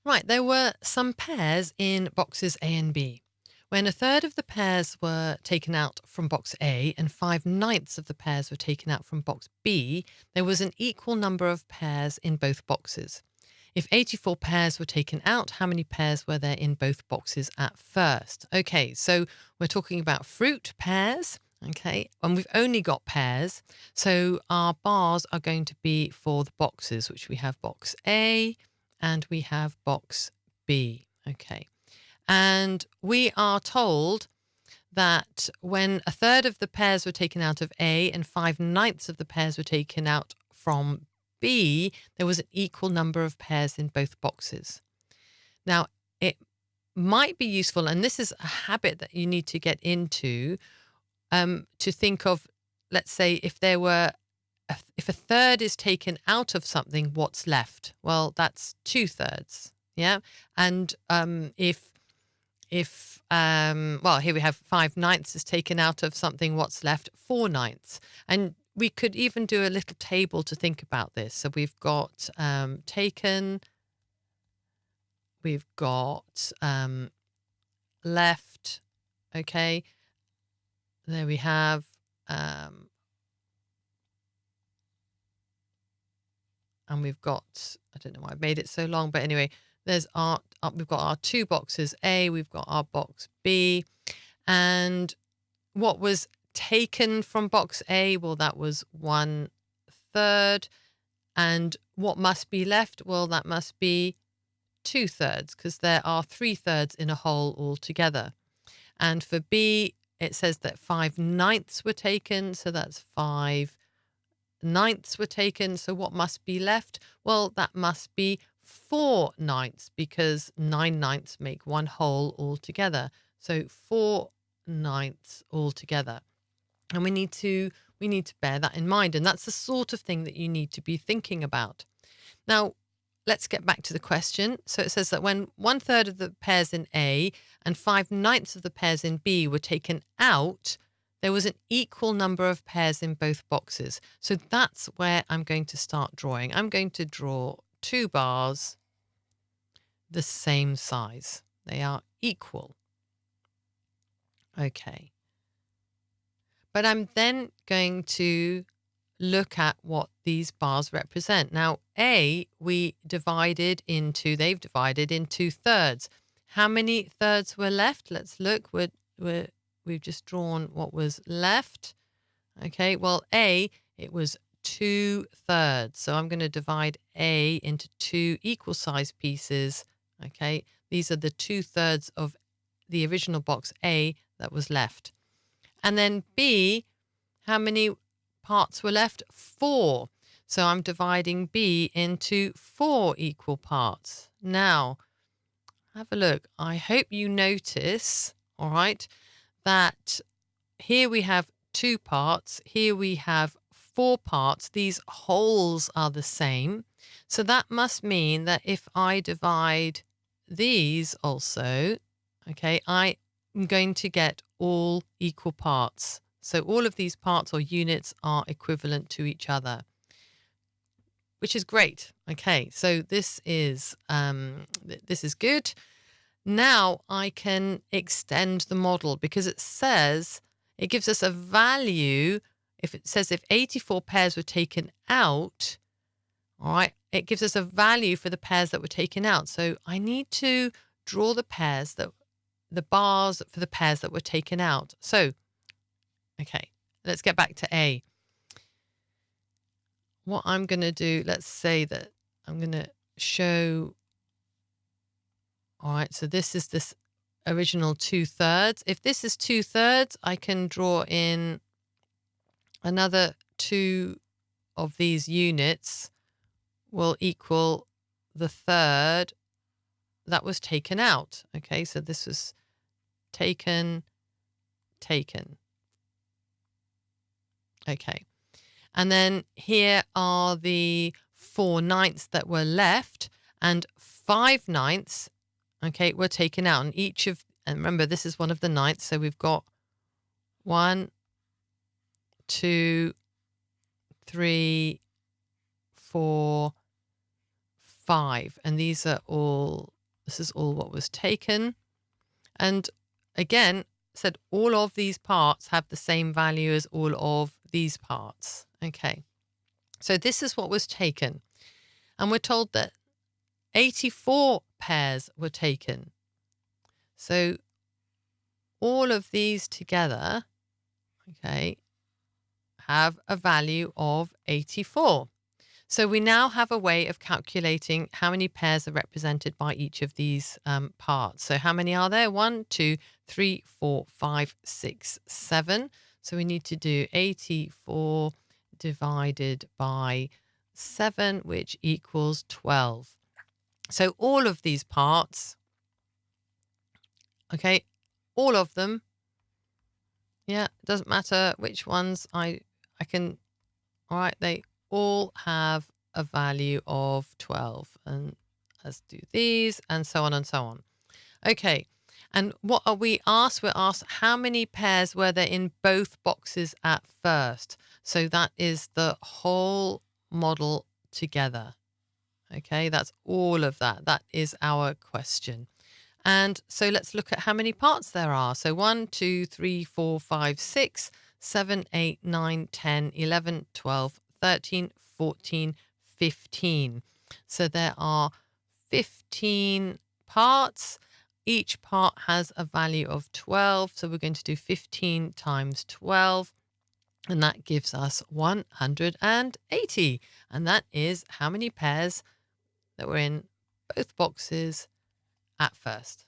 Right, there were some pairs in boxes A and B. When a third of the pairs were taken out from box A and 5/9 of the pairs were taken out from box B, there was an equal number of pairs in both boxes. If 84 pairs were taken out, how many pairs were there in both boxes at first? Okay, so we're talking about fruit pairs, okay, and we've only got pairs. So our bars are going to be for the boxes, which we have box A and we have box B, okay. And we are told that when a third of the pairs were taken out of A and 5/9 of the pairs were taken out from B, there was an equal number of pairs in both boxes. Now, it might be useful, and this is a habit that you need to get into, to think of, let's say, if there were, if a third is taken out of something, what's left? Well, that's 2/3, yeah? And well, here we have 5/9 is taken out of something, what's left? 4/9. And we could even do a little table to think about this. So we've got taken, we've got left, okay. There we have, and we've got, I don't know why I made it so long, but anyway, there's we've got our two boxes A, we've got our box B, and what was taken from box A, well, that was 1/3, and what must be left? Well, that must be 2/3, because there are 3/3 in a whole altogether. And for B, it says that 5/9 were taken, so that's 5/9 were taken. So what must be left? Well, that must be 4/9, because 9/9 make one whole altogether. So 4/9 altogether. And we need to bear that in mind. And that's the sort of thing that you need to be thinking about. Now, let's get back to the question. So it says that when 1/3 of the pairs in A and 5/9 of the pairs in B were taken out, there was an equal number of pairs in both boxes. So that's where I'm going to start drawing. I'm going to draw two bars the same size. They are equal. Okay. But I'm then going to look at what these bars represent. Now, A, they've divided into 3/3. How many thirds were left? Let's look. We've just drawn what was left. Okay, well, A, it was 2/3. So I'm going to divide A into two equal size pieces. Okay, these are the 2/3 of the original box A that was left. And then B, how many parts were left? 4. So I'm dividing B into 4 equal parts. Now, have a look. I hope you notice, all right, that here we have 2 parts. Here we have 4 parts. These wholes are the same. So that must mean that if I divide these also, okay, I am going to get all equal parts. So all of these parts or units are equivalent to each other, which is great. Okay, so this is good. Now I can extend the model, because it says, it gives us a value. If it says if 84 pairs were taken out, all right, it gives us a value for the pairs that were taken out. So I need to draw the bars for the pairs that were taken out. So, okay, let's get back to A. What I'm going to do, let's say that I'm going to show, all right, so this is this original 2/3. If this is 2/3, I can draw in another 2 of these units will equal the third that was taken out. Okay, so this was taken. Okay. And then here are the 4/9 that were left, and 5/9, okay, were taken out. And remember, this is one of the ninths. So we've got 1, 2, 3, 4, 5. And these are all This is all what was taken. And again, said all of these parts have the same value as all of these parts. Okay, so this is what was taken. And we're told that 84 pairs were taken. So all of these together, okay, have a value of 84. So we now have a way of calculating how many pairs are represented by each of these parts. So how many are there? 1, 2, 3, 4, 5, 6, 7. So we need to do 84 divided by 7, which equals 12. So all of these parts, okay, all of them, yeah, it doesn't matter which ones I can, all right, they all have a value of 12. And let's do these and so on and so on. Okay, and what are we asked? We're asked how many pairs were there in both boxes at first. So that is the whole model together. Okay, that's all of that. That is our question. And so let's look at how many parts there are. So 1, 2, 3, 4, 5, 6, 7, 8, 9, 10, 11, 12, 13, 14, 15. So there are 15 parts. Each part has a value of 12. So we're going to do 15 times 12. And that gives us 180. And that is how many pairs that were in both boxes at first.